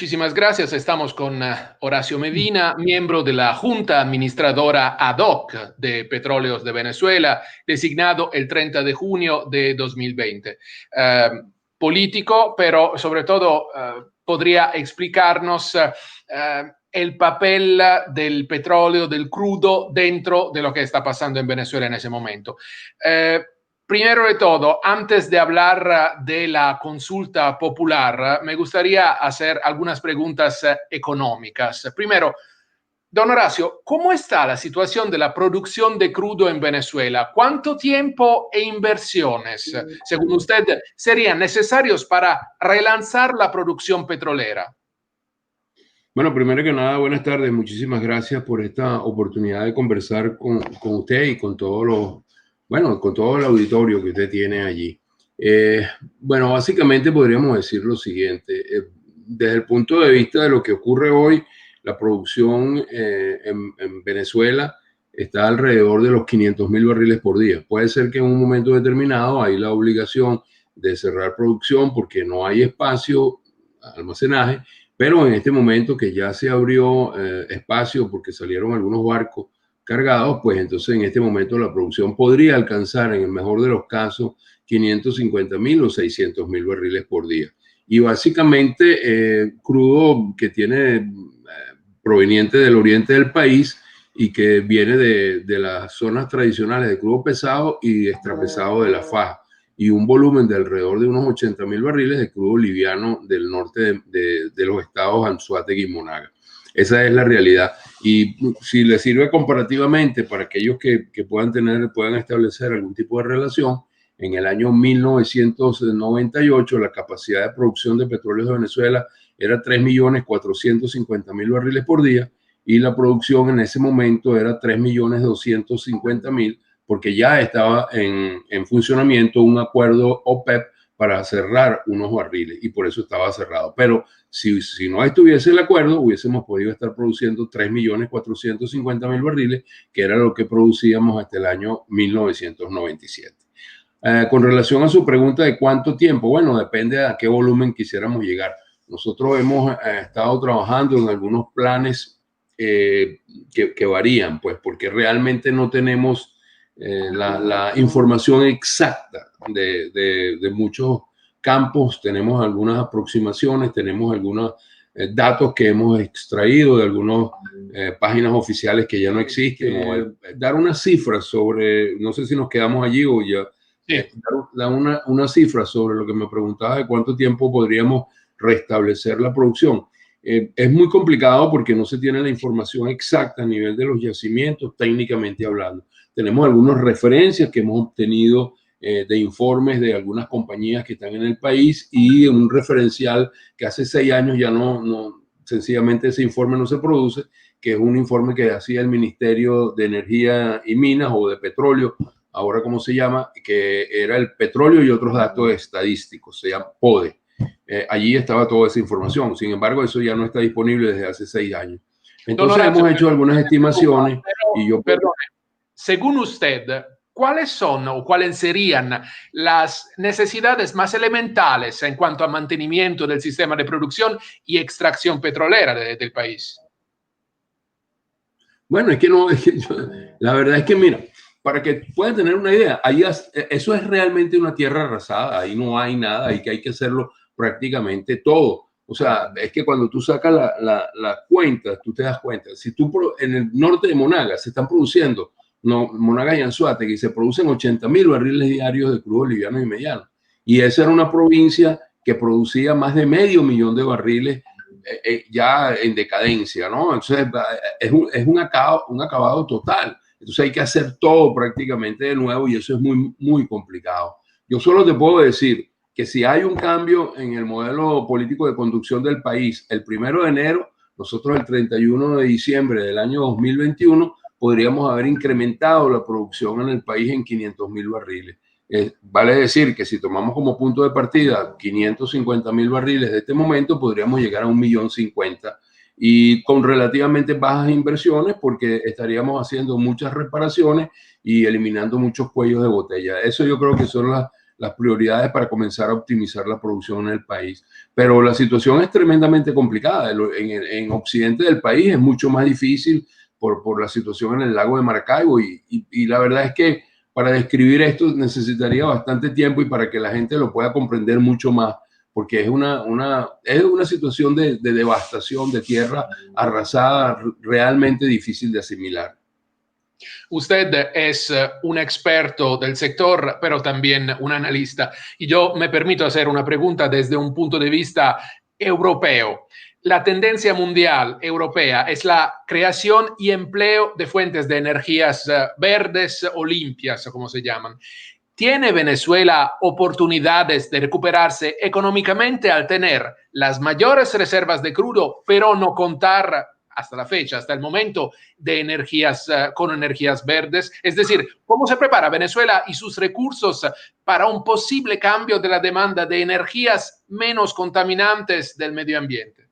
muchísimas gracias. Estamos con Horacio Medina, miembro de la Junta Administradora Ad hoc de Petróleos de Venezuela, designado el 30 de junio de 2020. Político, pero sobre todo podría explicarnos el papel del petróleo, del crudo, dentro de lo que está pasando en Venezuela en ese momento. Primero de todo, antes de hablar de la consulta popular, me gustaría hacer algunas preguntas económicas. Primero, don Horacio, ¿cómo está la situación de la producción de crudo en Venezuela? ¿Cuánto tiempo e inversiones, según usted, serían necesarios para relanzar la producción petrolera? Bueno, primero que nada, buenas tardes. Muchísimas gracias por esta oportunidad de conversar con usted y con todos los, bueno, con todo el auditorio que usted tiene allí. Bueno, básicamente podríamos decir lo siguiente. Desde el punto de vista de lo que ocurre hoy, la producción en Venezuela está alrededor de los 500.000 barriles por día. Puede ser que en un momento determinado hay la obligación de cerrar producción porque no hay espacio, almacenaje, pero en este momento que ya se abrió espacio porque salieron algunos barcos cargados, pues entonces en este momento la producción podría alcanzar, en el mejor de los casos, 550.000 o 600.000 barriles por día. Y básicamente crudo que tiene proveniente del oriente del país y que viene de las zonas tradicionales de crudo pesado y extrapesado de la faja, y un volumen de alrededor de unos 80.000 barriles de crudo liviano del norte de los estados Anzoátegui y Monaga. Esa es la realidad. Y si le sirve comparativamente para aquellos que puedan establecer algún tipo de relación, en el año 1998 la capacidad de producción de petróleo de Venezuela era 3.450.000 barriles por día, y la producción en ese momento era 3.250.000, porque ya estaba en funcionamiento un acuerdo OPEP para cerrar unos barriles, y por eso estaba cerrado. Pero si no estuviese el acuerdo, hubiésemos podido estar produciendo 3.450.000 barriles, que era lo que producíamos hasta el año 1997. Con relación a su pregunta de cuánto tiempo, bueno, depende a qué volumen quisiéramos llegar. Nosotros hemos estado trabajando en algunos planes que varían, pues, porque realmente no tenemos la información exacta de muchos campos. Tenemos algunas aproximaciones, tenemos algunos datos que hemos extraído de algunas páginas oficiales que ya no existen. Dar una cifra sobre, no sé si nos quedamos allí o ya. Sí. Dar una cifra sobre lo que me preguntaba de cuánto tiempo podríamos restablecer la producción. Es muy complicado porque no se tiene la información exacta a nivel de los yacimientos, técnicamente hablando. Tenemos algunas referencias que hemos obtenido de informes de algunas compañías que están en el país, y un referencial que hace 6 años ya sencillamente ese informe no se produce, que es un informe que hacía el Ministerio de Energía y Minas, o de Petróleo, ahora como se llama, que era el petróleo y otros datos estadísticos, se llama PODE. Allí estaba toda esa información. Sin embargo, eso ya no está disponible desde hace 6 años. Entonces Horacio, hemos hecho algunas estimaciones y yo... Perdone, según usted, ¿cuáles son o cuáles serían las necesidades más elementales en cuanto a mantenimiento del sistema de producción y extracción petrolera del país? Bueno, es que no, la verdad es que mira, para que puedan tener una idea, ahí eso es realmente una tierra arrasada, ahí no hay nada, ahí que hay que hacerlo prácticamente todo. O sea, es que cuando tú sacas la cuenta, tú te das cuenta, si tú en el norte de Monaga se están produciendo, no, Monaga y Anzoátegui, se producen 80.000 barriles diarios de crudo liviano y mediano. Y esa era una provincia que producía más de 500.000 de barriles ya en decadencia, ¿no? Entonces es un acabado total. Entonces hay que hacer todo prácticamente de nuevo, y eso es muy, muy complicado. Yo solo te puedo decir que si hay un cambio en el modelo político de conducción del país, el 1 de enero, nosotros el 31 de diciembre del año 2021 podríamos haber incrementado la producción en el país en 500.000 barriles. Vale decir que si tomamos como punto de partida 550.000 barriles de este momento, podríamos llegar a 1.050.000, y con relativamente bajas inversiones, porque estaríamos haciendo muchas reparaciones y eliminando muchos cuellos de botella. Eso yo creo que son las prioridades para comenzar a optimizar la producción en el país. Pero la situación es tremendamente complicada. En occidente del país es mucho más difícil por la situación en el lago de Maracaibo y la verdad es que para describir esto necesitaría bastante tiempo y para que la gente lo pueda comprender mucho más, porque es una situación de devastación de tierra arrasada realmente difícil de asimilar. Usted es un experto del sector, pero también un analista. Y yo me permito hacer una pregunta desde un punto de vista europeo. La tendencia mundial europea es la creación y empleo de fuentes de energías verdes o limpias, como se llaman. ¿Tiene Venezuela oportunidades de recuperarse económicamente al tener las mayores reservas de crudo, pero no contar hasta la fecha, hasta el momento, de energías con energías verdes? Es decir, ¿cómo se prepara Venezuela y sus recursos para un posible cambio de la demanda de energías menos contaminantes del medio ambiente?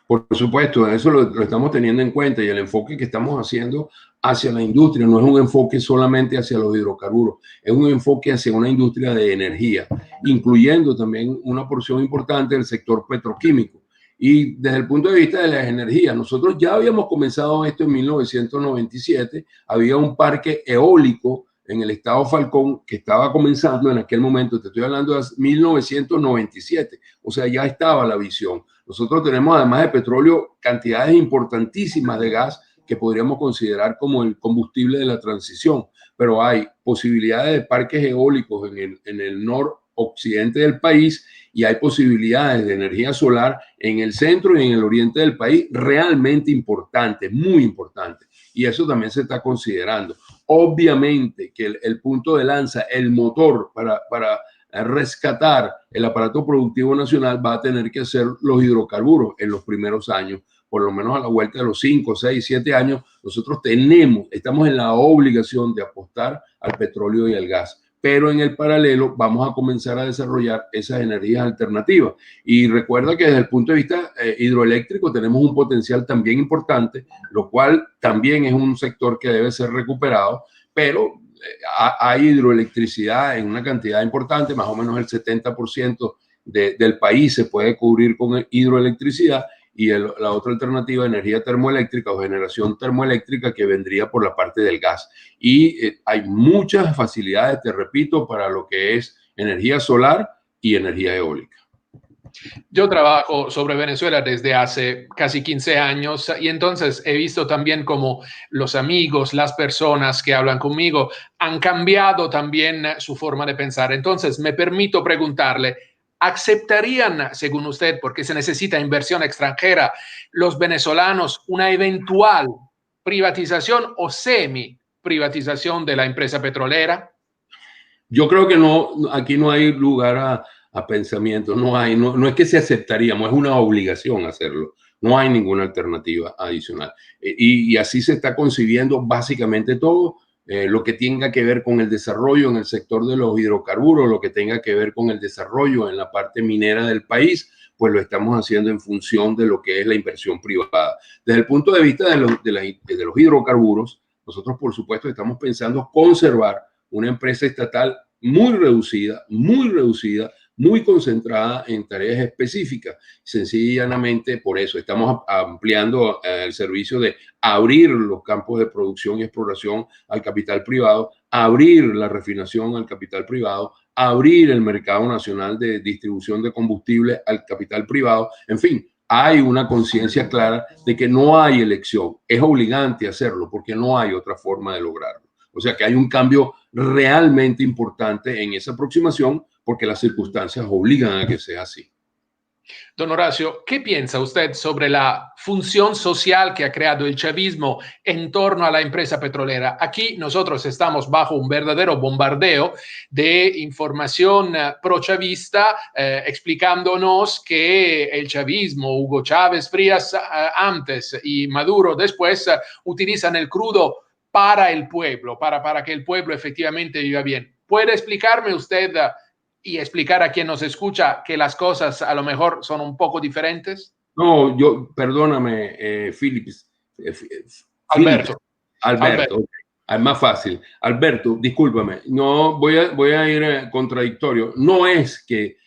Por supuesto, eso lo estamos teniendo en cuenta y el enfoque que estamos haciendo hacia la industria no es un enfoque solamente hacia los hidrocarburos, es un enfoque hacia una industria de energía, incluyendo también una porción importante del sector petroquímico. Y desde el punto de vista de las energías, nosotros ya habíamos comenzado esto en 1997, había un parque eólico en el estado Falcón que estaba comenzando en aquel momento, te estoy hablando de 1997, o sea, ya estaba la visión. Nosotros tenemos, además de petróleo, cantidades importantísimas de gas que podríamos considerar como el combustible de la transición, pero hay posibilidades de parques eólicos en el noroccidente del país y hay posibilidades de energía solar en el centro y en el oriente del país realmente importantes, muy importantes. Y eso también se está considerando. Obviamente que el punto de lanza, el motor para rescatar el aparato productivo nacional va a tener que ser los hidrocarburos en los primeros años, por lo menos a la vuelta de los 5, 6, 7 años. Nosotros estamos en la obligación de apostar al petróleo y al gas, pero en el paralelo vamos a comenzar a desarrollar esas energías alternativas. Y recuerda que desde el punto de vista hidroeléctrico tenemos un potencial también importante, lo cual también es un sector que debe ser recuperado, pero hay hidroelectricidad en una cantidad importante, más o menos el 70% del país se puede cubrir con hidroelectricidad y la otra alternativa, energía termoeléctrica o generación termoeléctrica que vendría por la parte del gas. Y hay muchas facilidades, te repito, para lo que es energía solar y energía eólica. Yo trabajo sobre Venezuela desde hace casi 15 años y entonces he visto también cómo los amigos, las personas que hablan conmigo han cambiado también su forma de pensar. Entonces me permito preguntarle, ¿aceptarían, según usted, porque se necesita inversión extranjera, los venezolanos una eventual privatización o semi-privatización de la empresa petrolera? Yo creo que no, aquí no hay lugar a pensamiento, no es que se aceptaríamos, es una obligación hacerlo. No hay ninguna alternativa adicional. Y así se está concibiendo básicamente todo lo que tenga que ver con el desarrollo en el sector de los hidrocarburos, lo que tenga que ver con el desarrollo en la parte minera del país, pues lo estamos haciendo en función de lo que es la inversión privada. Desde el punto de vista de los hidrocarburos, nosotros por supuesto estamos pensando conservar una empresa estatal muy reducida, muy concentrada en tareas específicas. Sencillamente por eso estamos ampliando el servicio de abrir los campos de producción y exploración al capital privado, abrir la refinación al capital privado, abrir el mercado nacional de distribución de combustible al capital privado. En fin, hay una conciencia clara de que no hay elección. Es obligante hacerlo porque no hay otra forma de lograrlo. O sea que hay un cambio realmente importante en esa aproximación porque las circunstancias obligan a que sea así. Don Horacio, ¿qué piensa usted sobre la función social que ha creado el chavismo en torno a la empresa petrolera? Aquí nosotros estamos bajo un verdadero bombardeo de información pro-chavista explicándonos que el chavismo, Hugo Chávez Frías antes y Maduro después, utilizan el crudo para el pueblo, para que el pueblo efectivamente viva bien. ¿Puede explicarme usted y explicar a quien nos escucha que las cosas a lo mejor son un poco diferentes? No, perdóname, Philips. Alberto. Alberto. Es más fácil. Alberto, discúlpame, no voy a ir contradictorio. No es que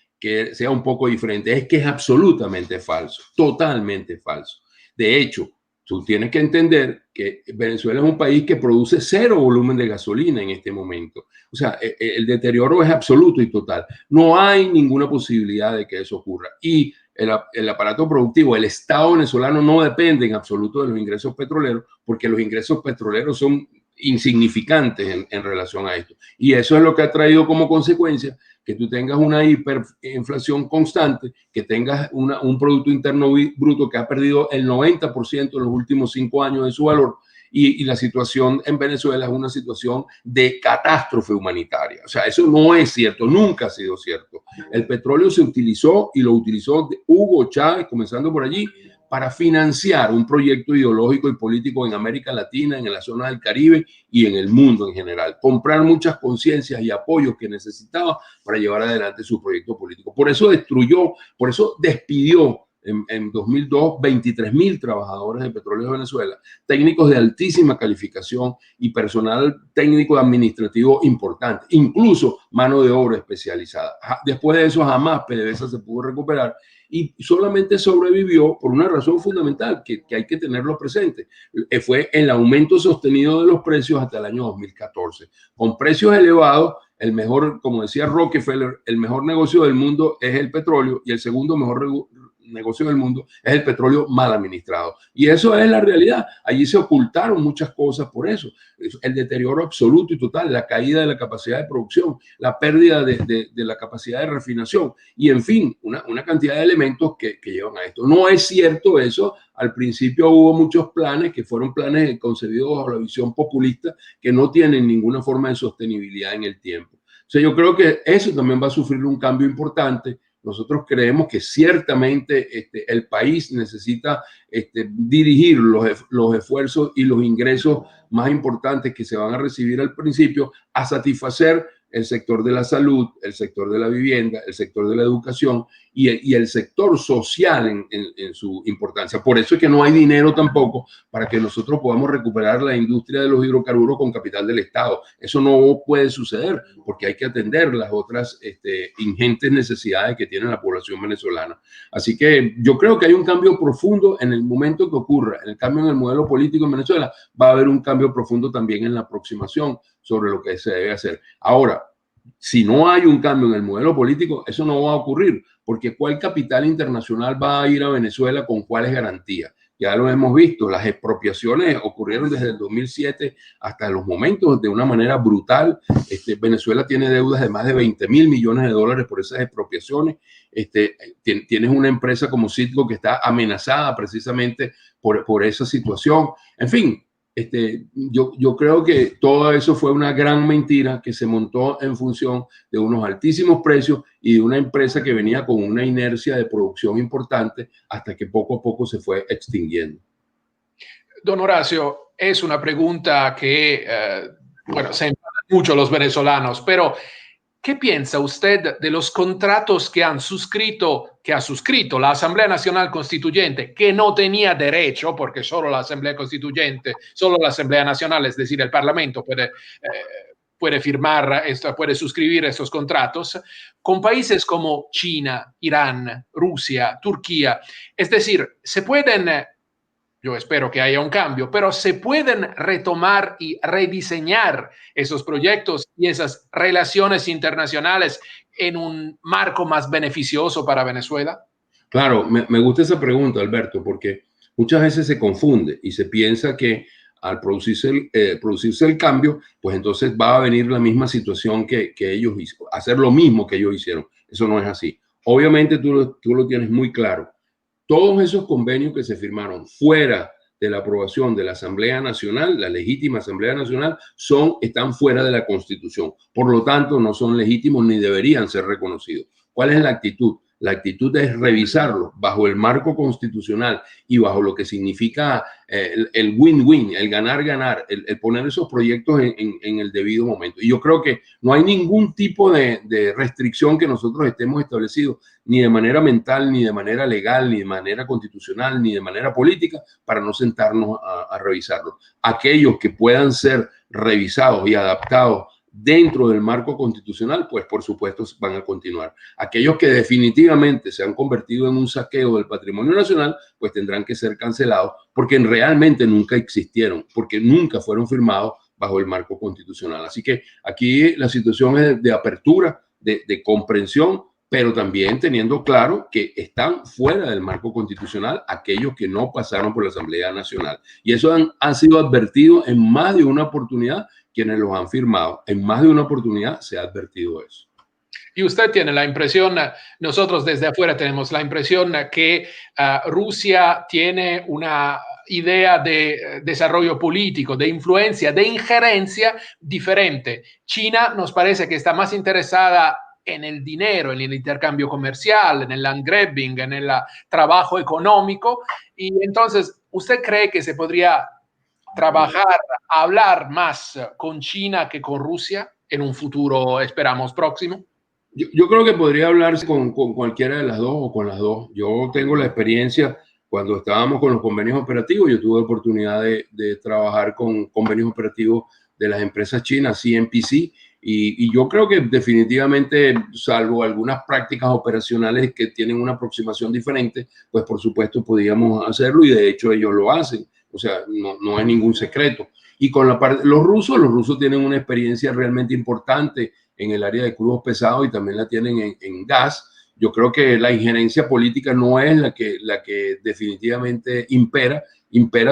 sea un poco diferente, es que es absolutamente falso, totalmente falso. De hecho, tú tienes que entender que Venezuela es un país que produce cero volumen de gasolina en este momento. O sea, el deterioro es absoluto y total. No hay ninguna posibilidad de que eso ocurra. Y el aparato productivo, el Estado venezolano no depende en absoluto de los ingresos petroleros, porque los ingresos petroleros son insignificantes en relación a esto. Y eso es lo que ha traído como consecuencia que tú tengas una hiperinflación constante, que tengas un Producto Interno Bruto que ha perdido el 90% en los últimos 5 años de su valor, y la situación en Venezuela es una situación de catástrofe humanitaria. O sea, eso no es cierto, nunca ha sido cierto. El petróleo se utilizó y lo utilizó Hugo Chávez, comenzando por allí, para financiar un proyecto ideológico y político en América Latina, en la zona del Caribe y en el mundo en general. Comprar muchas conciencias y apoyos que necesitaba para llevar adelante su proyecto político. Por eso destruyó, por eso despidió en 2002 23.000 trabajadores de Petróleos de Venezuela, técnicos de altísima calificación y personal técnico administrativo importante, incluso mano de obra especializada. Después de eso jamás PDVSA se pudo recuperar y solamente sobrevivió por una razón fundamental que hay que tenerlo presente. Fue el aumento sostenido de los precios hasta el año 2014. Con precios elevados, el mejor, como decía Rockefeller, el mejor negocio del mundo es el petróleo y el segundo mejor negocio del mundo es el petróleo mal administrado. Y eso es la realidad. Allí se ocultaron muchas cosas por eso. El deterioro absoluto y total, la caída de la capacidad de producción, la pérdida de la capacidad de refinación y, en fin, una cantidad de elementos que llevan a esto. No es cierto eso. Al principio hubo muchos planes que fueron planes concebidos bajo la visión populista que no tienen ninguna forma de sostenibilidad en el tiempo. O sea, yo creo que eso también va a sufrir un cambio importante. Nosotros creemos que ciertamente el país necesita dirigir los esfuerzos y los ingresos más importantes que se van a recibir al principio a satisfacer el sector de la salud, el sector de la vivienda, el sector de la educación y el sector social en su importancia. Por eso es que no hay dinero tampoco para que nosotros podamos recuperar la industria de los hidrocarburos con capital del Estado. Eso no puede suceder porque hay que atender las otras ingentes necesidades que tiene la población venezolana. Así que yo creo que hay un cambio profundo en el momento que ocurra, en el cambio en el modelo político en Venezuela, va a haber un cambio profundo también en la aproximación sobre lo que se debe hacer. Ahora, si no hay un cambio en el modelo político, eso no va a ocurrir, porque ¿cuál capital internacional va a ir a Venezuela con cuáles garantías? Ya lo hemos visto, las expropiaciones ocurrieron desde el 2007 hasta los momentos de una manera brutal. Venezuela tiene deudas de más de 20.000 millones de dólares por esas expropiaciones. Tienes una empresa como Citgo que está amenazada precisamente por esa situación. En fin, yo creo que todo eso fue una gran mentira que se montó en función de unos altísimos precios y de una empresa que venía con una inercia de producción importante hasta que poco a poco se fue extinguiendo. Don Horacio, es una pregunta que, bueno, se enfadan mucho los venezolanos, pero ¿qué piensa usted de los contratos que ha suscrito la Asamblea Nacional Constituyente, que no tenía derecho, porque solo la Asamblea Constituyente, solo la Asamblea Nacional, es decir, el Parlamento puede firmar, puede suscribir estos contratos, con países como China, Irán, Rusia, Turquía? Es decir, se pueden, yo espero que haya un cambio, pero se pueden retomar y rediseñar esos proyectos y esas relaciones internacionales en un marco más beneficioso para Venezuela. Claro, me gusta esa pregunta, Alberto, porque muchas veces se confunde y se piensa que al producirse el cambio, pues entonces va a venir la misma situación que ellos hicieron, hacer lo mismo que ellos hicieron. Eso no es así. Obviamente tú lo tienes muy claro. Todos esos convenios que se firmaron fuera de la aprobación de la Asamblea Nacional, la legítima Asamblea Nacional, están fuera de la Constitución. Por lo tanto, no son legítimos ni deberían ser reconocidos. ¿Cuál es la actitud? la actitud es revisarlo bajo el marco constitucional y bajo lo que significa el win-win, el ganar-ganar, el poner esos proyectos en el debido momento. Y yo creo que no hay ningún tipo de restricción que nosotros estemos establecidos, ni de manera mental, ni de manera legal, ni de manera constitucional, ni de manera política, para no sentarnos a revisarlo. Aquellos que puedan ser revisados y adaptados dentro del marco constitucional, pues por supuesto van a continuar. Aquellos que definitivamente se han convertido en un saqueo del patrimonio nacional, pues tendrán que ser cancelados porque realmente nunca existieron, porque nunca fueron firmados bajo el marco constitucional. Así que aquí la situación es de apertura, de comprensión, pero también teniendo claro que están fuera del marco constitucional aquellos que no pasaron por la Asamblea Nacional. Y eso han sido advertidos en más de una oportunidad quienes los han firmado. En más de una oportunidad se ha advertido eso. Y usted tiene la impresión, nosotros desde afuera tenemos la impresión que Rusia tiene una idea de desarrollo político, de influencia, de injerencia diferente. China nos parece que está más interesada en el dinero, en el intercambio comercial, en el land grabbing, en el trabajo económico. Y entonces, ¿usted cree que se podría trabajar, hablar más con China que con Rusia en un futuro, esperamos, próximo? Yo creo que podría hablarse con cualquiera de las dos o con las dos. Yo tengo la experiencia cuando estábamos con los convenios operativos. Yo tuve oportunidad de trabajar con convenios operativos de las empresas chinas, CNPC, y yo creo que definitivamente, salvo algunas prácticas operacionales que tienen una aproximación diferente, pues por supuesto podíamos hacerlo y de hecho ellos lo hacen. O sea, no es ningún secreto. Y con la parte, los rusos tienen una experiencia realmente importante en el área de crudos pesados y también la tienen en gas. Yo creo que la injerencia política no es la que definitivamente impera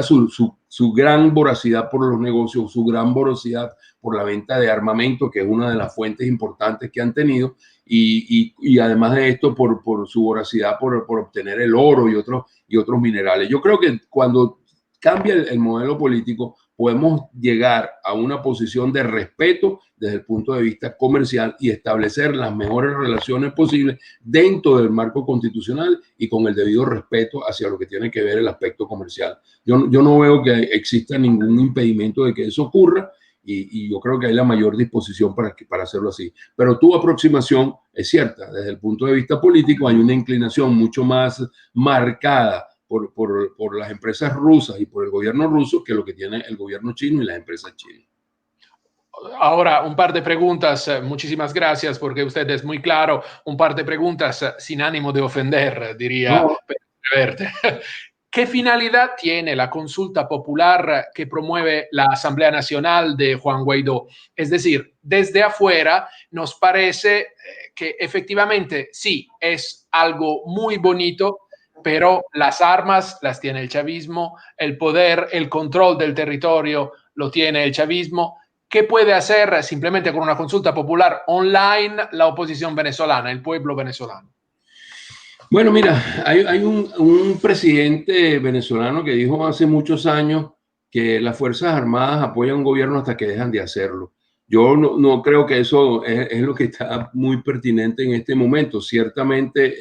su gran voracidad por los negocios, su gran voracidad por la venta de armamento, que es una de las fuentes importantes que han tenido, y además de esto por su voracidad por obtener el oro y otros minerales. Yo creo que cuando cambia el modelo político, podemos llegar a una posición de respeto desde el punto de vista comercial y establecer las mejores relaciones posibles dentro del marco constitucional y con el debido respeto hacia lo que tiene que ver el aspecto comercial. Yo no veo que exista ningún impedimento de que eso ocurra y yo creo que hay la mayor disposición para hacerlo así. Pero tu aproximación es cierta. Desde el punto de vista político hay una inclinación mucho más marcada por las empresas rusas y por el gobierno ruso que lo que tiene el gobierno chino y las empresas chinas. Ahora, un par de preguntas, muchísimas gracias porque usted es muy claro, un par de preguntas sin ánimo de ofender, diría. No. ¿Qué finalidad tiene la consulta popular que promueve la Asamblea Nacional de Juan Guaidó? Es decir, desde afuera nos parece que efectivamente sí, es algo muy bonito, pero las armas las tiene el chavismo, el poder, el control del territorio lo tiene el chavismo. ¿Qué puede hacer simplemente con una consulta popular online la oposición venezolana, el pueblo venezolano? Bueno, mira, hay un presidente venezolano que dijo hace muchos años que las Fuerzas Armadas apoyan a un gobierno hasta que dejan de hacerlo. Yo no creo que eso es lo que está muy pertinente en este momento. Ciertamente,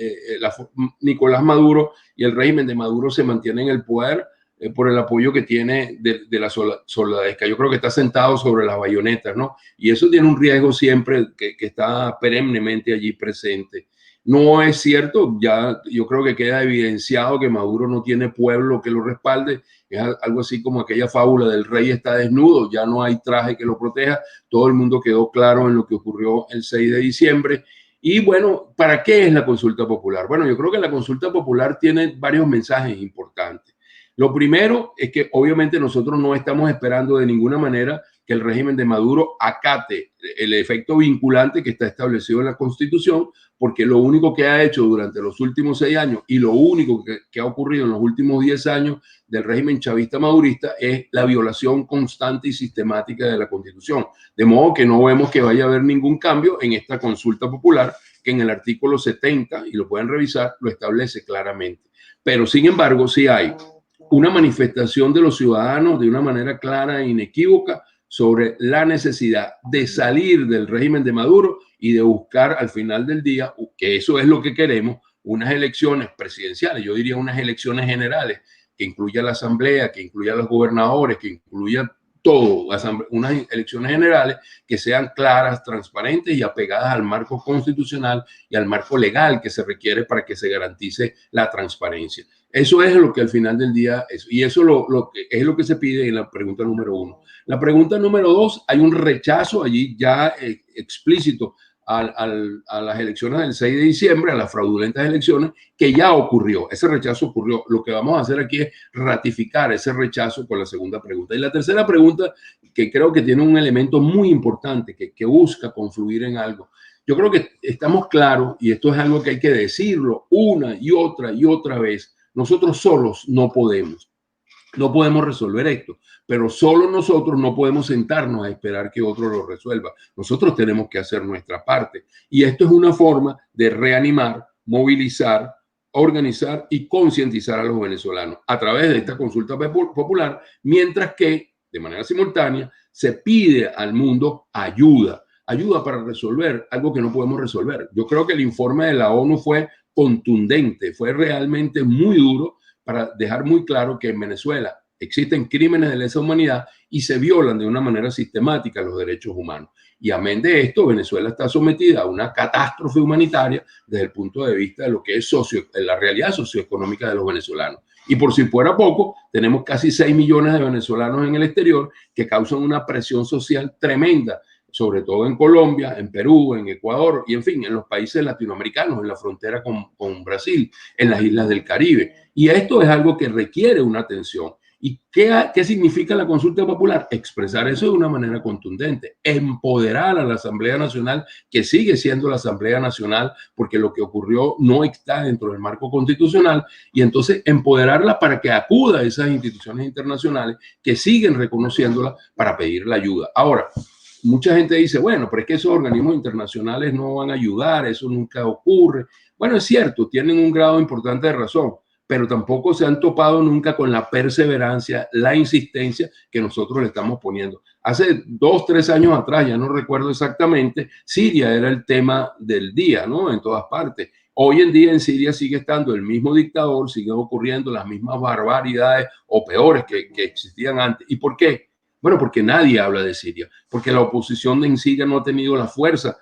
Nicolás Maduro y el régimen de Maduro se mantienen en el poder por el apoyo que tiene de la soldadesca. Yo creo que está sentado sobre las bayonetas, ¿no? Y eso tiene un riesgo siempre que está perennemente allí presente. No es cierto, ya yo creo que queda evidenciado que Maduro no tiene pueblo que lo respalde. Es algo así como aquella fábula del rey está desnudo, ya no hay traje que lo proteja. Todo el mundo quedó claro en lo que ocurrió el 6 de diciembre. Y bueno, ¿para qué es la consulta popular? Bueno, yo creo que la consulta popular tiene varios mensajes importantes. Lo primero es que obviamente nosotros no estamos esperando de ninguna manera que el régimen de Maduro acate el efecto vinculante que está establecido en la Constitución, porque lo único que ha hecho durante los últimos 6 años y lo único que ha ocurrido en los últimos 10 años del régimen chavista madurista es la violación constante y sistemática de la Constitución. De modo que no vemos que vaya a haber ningún cambio en esta consulta popular, que en el artículo 70, y lo pueden revisar, lo establece claramente. Pero sin embargo, sí hay una manifestación de los ciudadanos de una manera clara e inequívoca sobre la necesidad de salir del régimen de Maduro y de buscar al final del día, que eso es lo que queremos, unas elecciones presidenciales, yo diría unas elecciones generales, que incluya la asamblea, que incluya a los gobernadores, que incluya todo, unas elecciones generales que sean claras, transparentes y apegadas al marco constitucional y al marco legal que se requiere para que se garantice la transparencia. Eso es lo que al final del día es, y eso es lo que se pide en la pregunta número 1. La pregunta número 2, hay un rechazo allí ya explícito a las elecciones del 6 de diciembre, a las fraudulentas elecciones, que ya ocurrió. Ese rechazo ocurrió. Lo que vamos a hacer aquí es ratificar ese rechazo con la segunda pregunta. Y la tercera pregunta, que creo que tiene un elemento muy importante, que busca confluir en algo. Yo creo que estamos claros, y esto es algo que hay que decirlo una y otra vez, nosotros solos no podemos. No podemos resolver esto, pero solo nosotros no podemos sentarnos a esperar que otro lo resuelva. Nosotros tenemos que hacer nuestra parte. Y esto es una forma de reanimar, movilizar, organizar y concientizar a los venezolanos a través de esta consulta popular, mientras que, de manera simultánea, se pide al mundo ayuda para resolver algo que no podemos resolver. Yo creo que el informe de la ONU fue contundente, fue realmente muy duro, para dejar muy claro que en Venezuela existen crímenes de lesa humanidad y se violan de una manera sistemática los derechos humanos. Y amén de esto, Venezuela está sometida a una catástrofe humanitaria desde el punto de vista de lo que es la realidad socioeconómica de los venezolanos. Y por si fuera poco, tenemos casi 6 millones de venezolanos en el exterior que causan una presión social tremenda, sobre todo en Colombia, en Perú, en Ecuador y en fin, en los países latinoamericanos, en la frontera con Brasil, en las islas del Caribe. Y esto es algo que requiere una atención. ¿Y qué significa la consulta popular? Expresar eso de una manera contundente, empoderar a la Asamblea Nacional, que sigue siendo la Asamblea Nacional, porque lo que ocurrió no está dentro del marco constitucional, y entonces empoderarla para que acuda a esas instituciones internacionales que siguen reconociéndola para pedir la ayuda. Ahora, mucha gente dice, bueno, pero es que esos organismos internacionales no van a ayudar, eso nunca ocurre. Bueno, es cierto, tienen un grado importante de razón, pero tampoco se han topado nunca con la perseverancia, la insistencia que nosotros le estamos poniendo. Hace 2, 3 años atrás, ya no recuerdo exactamente, Siria era el tema del día, ¿no? En todas partes. Hoy en día en Siria sigue estando el mismo dictador, siguen ocurriendo las mismas barbaridades o peores que existían antes. ¿Y por qué? Bueno, porque nadie habla de Siria, porque la oposición en Siria no ha tenido la fuerza,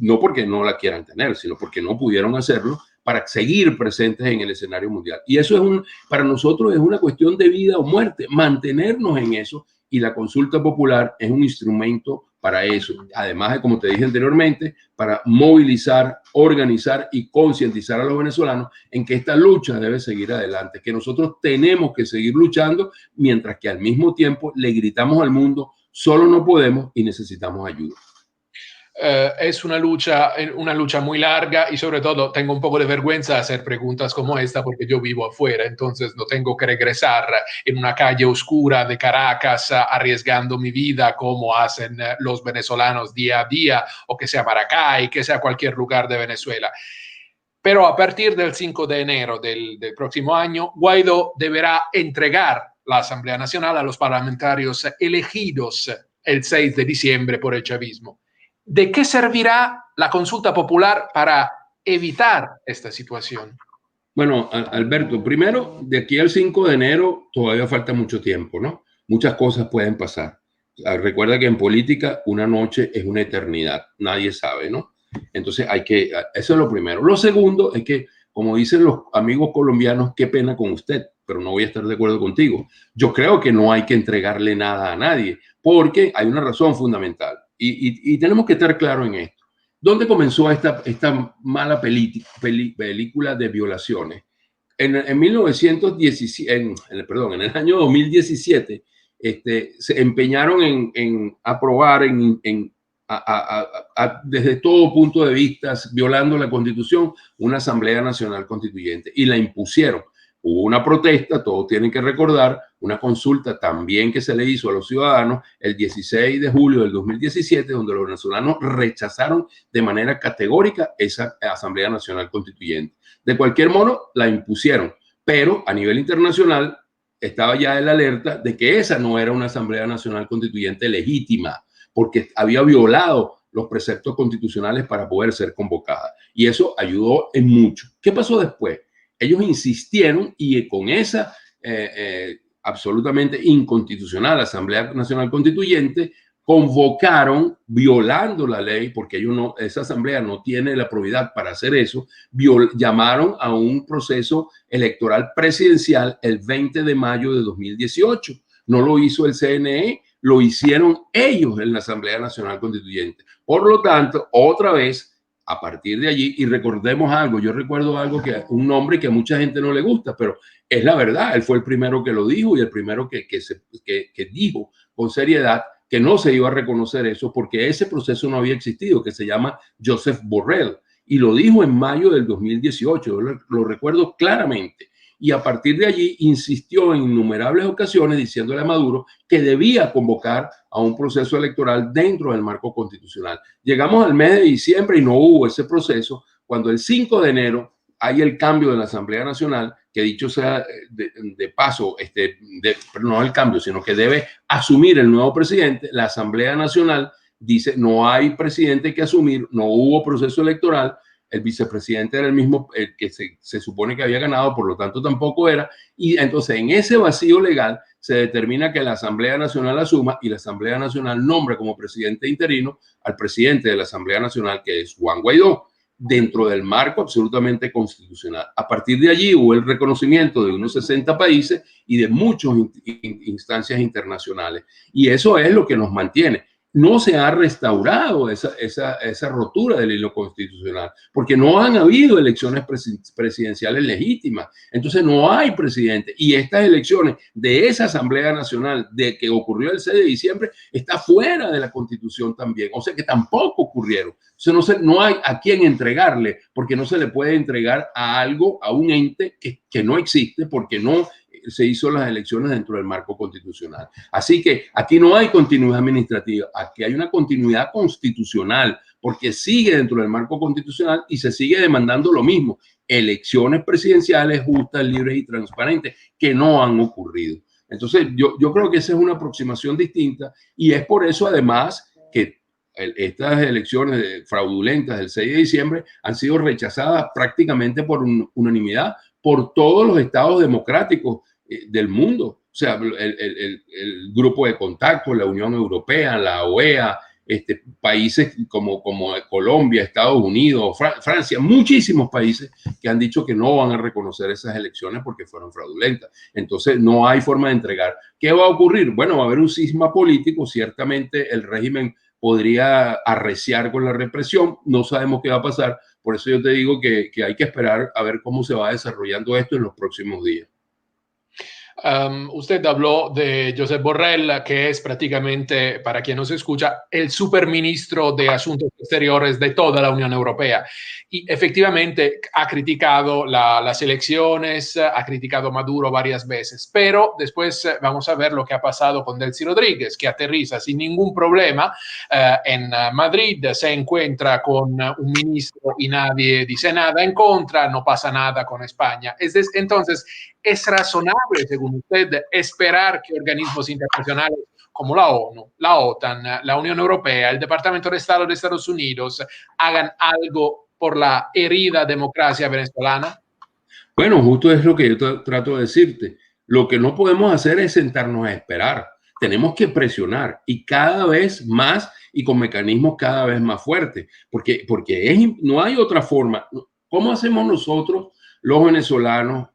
no porque no la quieran tener, sino porque no pudieron hacerlo para seguir presentes en el escenario mundial. Y eso para nosotros es una cuestión de vida o muerte, mantenernos en eso, y la consulta popular es un instrumento para eso. Además de, como te dije anteriormente, para movilizar, organizar y concientizar a los venezolanos en que esta lucha debe seguir adelante, que nosotros tenemos que seguir luchando, mientras que al mismo tiempo le gritamos al mundo, solo no podemos y necesitamos ayuda. Es una lucha muy larga y sobre todo tengo un poco de vergüenza hacer preguntas como esta porque yo vivo afuera, entonces no tengo que regresar en una calle oscura de Caracas arriesgando mi vida como hacen los venezolanos día a día, o que sea Maracay, que sea cualquier lugar de Venezuela. Pero a partir del 5 de enero del próximo año, Guaidó deberá entregar la Asamblea Nacional a los parlamentarios elegidos el 6 de diciembre por el chavismo. ¿De qué servirá la consulta popular para evitar esta situación? Bueno, Alberto, primero, de aquí al 5 de enero todavía falta mucho tiempo, ¿no? Muchas cosas pueden pasar. Recuerda que en política una noche es una eternidad, nadie sabe, ¿no? Entonces eso es lo primero. Lo segundo es que, como dicen los amigos colombianos, qué pena con usted, pero no voy a estar de acuerdo contigo. Yo creo que no hay que entregarle nada a nadie, porque hay una razón fundamental. Y tenemos que estar claros en esto. ¿Dónde comenzó esta mala película de violaciones? En 1917, en el año 2017, se empeñaron en aprobar desde todo punto de vista, violando la Constitución, una Asamblea Nacional Constituyente, y la impusieron. Hubo una protesta, todos tienen que recordar, una consulta también que se le hizo a los ciudadanos el 16 de julio del 2017, donde los venezolanos rechazaron de manera categórica esa Asamblea Nacional Constituyente. De cualquier modo, la impusieron, pero a nivel internacional estaba ya el alerta de que esa no era una Asamblea Nacional Constituyente legítima, porque había violado los preceptos constitucionales para poder ser convocada. y eso ayudó en mucho. ¿Qué pasó después? Ellos insistieron y con esa absolutamente inconstitucional Asamblea Nacional Constituyente convocaron, violando la ley, porque ellos no, esa asamblea no tiene la probidad para hacer eso, llamaron a un proceso electoral presidencial el 20 de mayo de 2018. No lo hizo el CNE, lo hicieron ellos en la Asamblea Nacional Constituyente. Por lo tanto, otra vez, a partir de allí, y recordemos algo, yo recuerdo algo que un nombre que a mucha gente no le gusta, pero es la verdad, él fue el primero que lo dijo y el primero que dijo con seriedad que no se iba a reconocer eso porque ese proceso no había existido, que se llama Joseph Borrell, y lo dijo en mayo del 2018, yo lo recuerdo claramente, y a partir de allí insistió en innumerables ocasiones diciéndole a Maduro que debía convocar a un proceso electoral dentro del marco constitucional. Llegamos al mes de diciembre y no hubo ese proceso, cuando el 5 de enero hay el cambio de la Asamblea Nacional, que dicho sea de paso, no el cambio, sino que debe asumir el nuevo presidente. La Asamblea Nacional dice no hay presidente que asumir, no hubo proceso electoral, el vicepresidente era el mismo que se supone que había ganado, por lo tanto tampoco era, y entonces en ese vacío legal se determina que la Asamblea Nacional asuma y la Asamblea Nacional nombra como presidente interino al presidente de la Asamblea Nacional, que es Juan Guaidó, dentro del marco absolutamente constitucional. A partir de allí hubo el reconocimiento de unos 60 países y de muchas instancias internacionales. Y eso es lo que nos mantiene. No se ha restaurado esa rotura del hilo constitucional, porque no han habido elecciones presidenciales legítimas. Entonces no hay presidente. Y estas elecciones de esa Asamblea Nacional de que ocurrió el 6 de diciembre está fuera de la Constitución también. O sea que tampoco ocurrieron. O sea, no hay a quién entregarle, porque no se le puede entregar a algo, a un ente que no existe, porque no se hizo las elecciones dentro del marco constitucional. Así que aquí no hay continuidad administrativa, aquí hay una continuidad constitucional, porque sigue dentro del marco constitucional y se sigue demandando lo mismo, elecciones presidenciales justas, libres y transparentes, que no han ocurrido. Entonces, yo creo que esa es una aproximación distinta y es por eso, además, que estas elecciones fraudulentas del 6 de diciembre han sido rechazadas prácticamente por unanimidad por todos los estados democráticos del mundo. O sea, el grupo de contacto, la Unión Europea, la OEA, países como Colombia, Estados Unidos, Francia, muchísimos países que han dicho que no van a reconocer esas elecciones porque fueron fraudulentas. Entonces, no hay forma de entregar. ¿Qué va a ocurrir? Bueno, va a haber un cisma político. Ciertamente el régimen podría arreciar con la represión. No sabemos qué va a pasar. Por eso yo te digo que hay que esperar a ver cómo se va desarrollando esto en los próximos días. Usted habló de Josep Borrell, que es prácticamente, para quien nos escucha, el superministro de Asuntos Exteriores de toda la Unión Europea. Y efectivamente ha criticado las elecciones, ha criticado a Maduro varias veces, pero después vamos a ver lo que ha pasado con Delcy Rodríguez, que aterriza sin ningún problema en Madrid, se encuentra con un ministro y nadie dice nada en contra, no pasa nada con España. Entonces, ¿es razonable, según usted, esperar que organismos internacionales como la ONU, la OTAN, la Unión Europea, el Departamento de Estado de Estados Unidos hagan algo por la herida democracia venezolana? Bueno, justo es lo que yo trato de decirte. Lo que no podemos hacer es sentarnos a esperar. Tenemos que presionar y cada vez más y con mecanismos cada vez más fuertes, porque no hay otra forma. ¿Cómo hacemos nosotros, los venezolanos,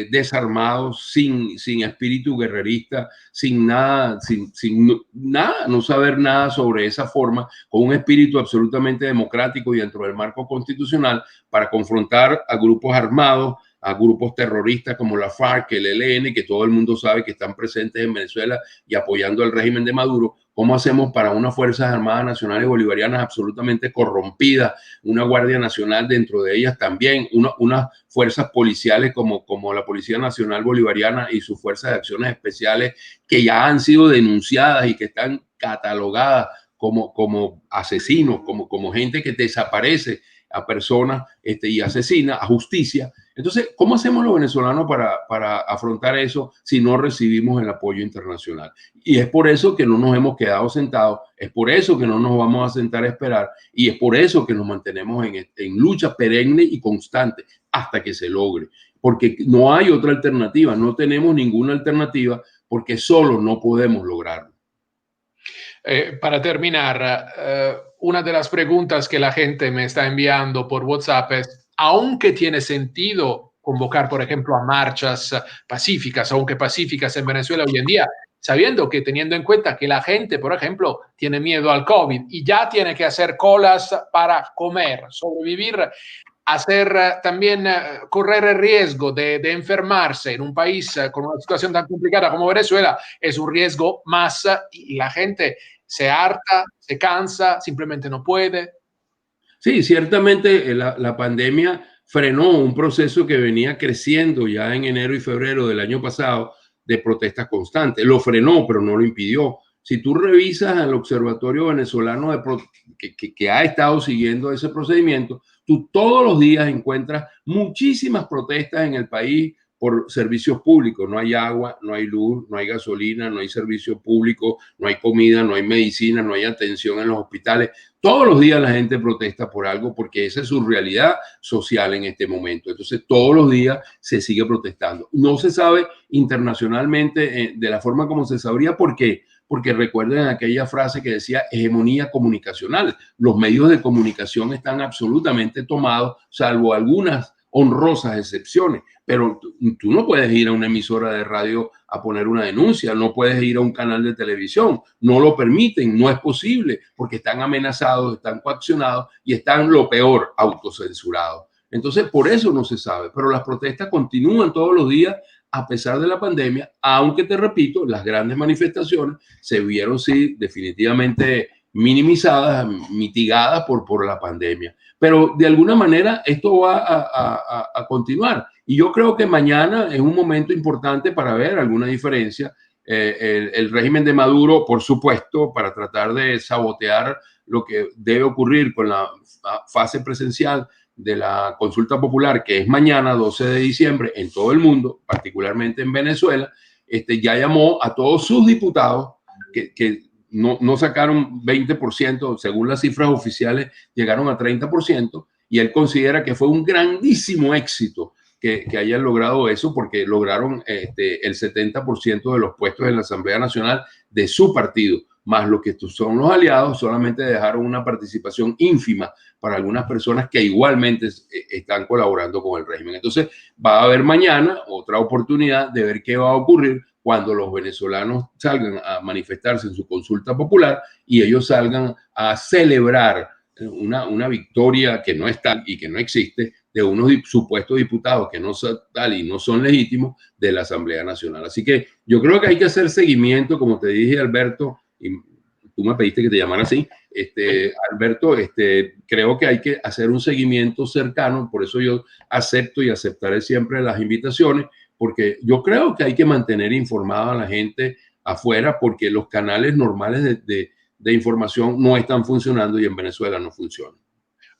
desarmados, sin espíritu guerrerista, sin nada, nada, no saber nada sobre esa forma, con un espíritu absolutamente democrático y dentro del marco constitucional para confrontar a grupos armados, a grupos terroristas como la FARC, el ELN, que todo el mundo sabe que están presentes en Venezuela y apoyando al régimen de Maduro? ¿Cómo hacemos para unas Fuerzas Armadas Nacionales Bolivarianas absolutamente corrompidas, una Guardia Nacional dentro de ellas también, unas fuerzas policiales como la Policía Nacional Bolivariana y sus fuerzas de acciones especiales que ya han sido denunciadas y que están catalogadas como asesinos, como gente que desaparece a personas y asesina, a justicia. Entonces, ¿cómo hacemos los venezolanos para afrontar eso si no recibimos el apoyo internacional? Y es por eso que no nos hemos quedado sentados, es por eso que no nos vamos a sentar a esperar y es por eso que nos mantenemos en lucha perenne y constante hasta que se logre. Porque no hay otra alternativa, no tenemos ninguna alternativa porque solo no podemos lograrlo. Para terminar, una de las preguntas que la gente me está enviando por WhatsApp es, aunque tiene sentido convocar, por ejemplo, a marchas pacíficas, aunque pacíficas en Venezuela hoy en día, sabiendo que teniendo en cuenta que la gente, por ejemplo, tiene miedo al COVID y ya tiene que hacer colas para comer, sobrevivir, hacer también correr el riesgo de enfermarse en un país con una situación tan complicada como Venezuela es un riesgo más y la gente se harta, se cansa, simplemente no puede. Sí, ciertamente la pandemia frenó un proceso que venía creciendo ya en enero y febrero del año pasado de protestas constantes. Lo frenó, pero no lo impidió. Si tú revisas al Observatorio Venezolano que ha estado siguiendo ese procedimiento, tú todos los días encuentras muchísimas protestas en el país por servicios públicos. No hay agua, no hay luz, no hay gasolina, no hay servicio público, no hay comida, no hay medicina, no hay atención en los hospitales. Todos los días la gente protesta por algo porque esa es su realidad social en este momento. Entonces, todos los días se sigue protestando. No se sabe internacionalmente de la forma como se sabría por qué. Porque recuerden aquella frase que decía hegemonía comunicacional. Los medios de comunicación están absolutamente tomados, salvo algunas honrosas excepciones. Pero tú no puedes ir a una emisora de radio a poner una denuncia, no puedes ir a un canal de televisión, no lo permiten, no es posible, porque están amenazados, están coaccionados y están, lo peor, autocensurados. Entonces, por eso no se sabe, pero las protestas continúan todos los días a pesar de la pandemia, aunque te repito, las grandes manifestaciones se vieron, sí, definitivamente minimizadas, mitigadas por la pandemia. Pero de alguna manera esto va a continuar. Y yo creo que mañana es un momento importante para ver alguna diferencia. El régimen de Maduro, por supuesto, para tratar de sabotear lo que debe ocurrir con la fase presencial de la consulta popular, que es mañana, 12 de diciembre, en todo el mundo, particularmente en Venezuela, ya llamó a todos sus diputados que no sacaron 20%, según las cifras oficiales, llegaron a 30%, y él considera que fue un grandísimo éxito que hayan logrado eso, porque lograron el 70% de los puestos en la Asamblea Nacional de su partido, más lo que son los aliados, solamente dejaron una participación ínfima para algunas personas que igualmente están colaborando con el régimen. Entonces va a haber mañana otra oportunidad de ver qué va a ocurrir cuando los venezolanos salgan a manifestarse en su consulta popular y ellos salgan a celebrar una victoria que no es tal y que no existe de unos supuestos diputados que no son tal y no son legítimos de la Asamblea Nacional. Así que yo creo que hay que hacer seguimiento, como te dije, Alberto, y tú me pediste que te llamara así, Alberto, creo que hay que hacer un seguimiento cercano, por eso yo acepto y aceptaré siempre las invitaciones, porque yo creo que hay que mantener informada a la gente afuera, porque los canales normales de información no están funcionando y en Venezuela no funcionan.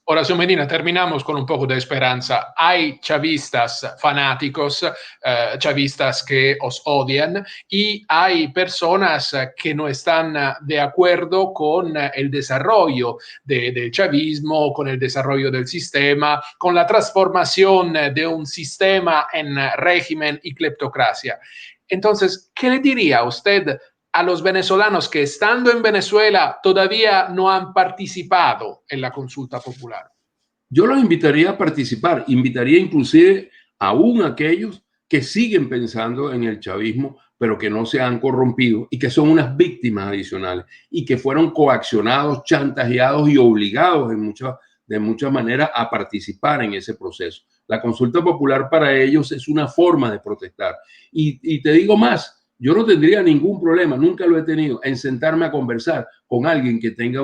Horacio Medina, terminamos con un poco de esperanza. Hay chavistas fanáticos, chavistas que os odian y hay personas que no están de acuerdo con el desarrollo del chavismo, con el desarrollo del sistema, con la transformación de un sistema en régimen y cleptocracia. Entonces, ¿qué le diría a usted a los venezolanos que estando en Venezuela todavía no han participado en la consulta popular? Yo los invitaría a participar, invitaría inclusive aún a aquellos que siguen pensando en el chavismo, pero que no se han corrompido y que son unas víctimas adicionales y que fueron coaccionados, chantajeados y obligados de muchas maneras a participar en ese proceso. La consulta popular para ellos es una forma de protestar. Y te digo más, yo no tendría ningún problema, nunca lo he tenido, en sentarme a conversar con alguien que tenga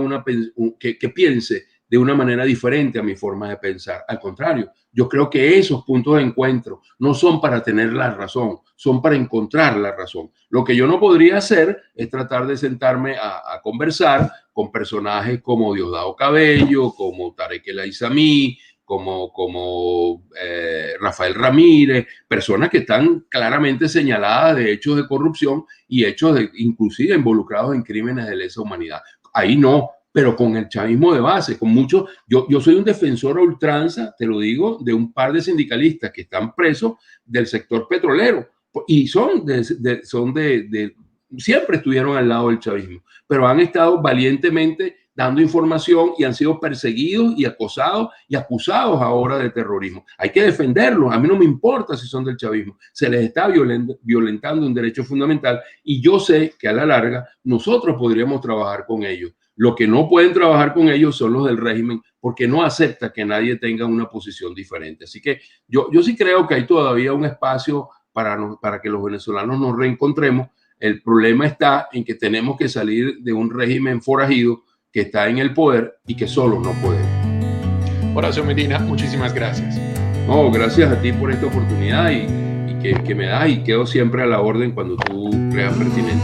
que piense de una manera diferente a mi forma de pensar. Al contrario, yo creo que esos puntos de encuentro no son para tener la razón, son para encontrar la razón. Lo que yo no podría hacer es tratar de sentarme a conversar con personajes como Diosdado Cabello, como Tarek El Aizami, como Rafael Ramírez, personas que están claramente señaladas de hechos de corrupción y hechos inclusive involucrados en crímenes de lesa humanidad. Ahí no, pero con el chavismo de base, con muchos, yo soy un defensor a ultranza, te lo digo, de un par de sindicalistas que están presos del sector petrolero y siempre estuvieron al lado del chavismo, pero han estado valientemente dando información y han sido perseguidos y acosados y acusados ahora de terrorismo. Hay que defenderlos. A mí no me importa si son del chavismo. Se les está violentando un derecho fundamental y yo sé que a la larga nosotros podríamos trabajar con ellos. Lo que no pueden trabajar con ellos son los del régimen porque no acepta que nadie tenga una posición diferente. Así que yo sí creo que hay todavía un espacio para que los venezolanos nos reencontremos. El problema está en que tenemos que salir de un régimen forajido que está en el poder y que solo no puede. Horacio Medina, muchísimas gracias. No, gracias a ti por esta oportunidad y que me das y quedo siempre a la orden cuando tú creas pertinente.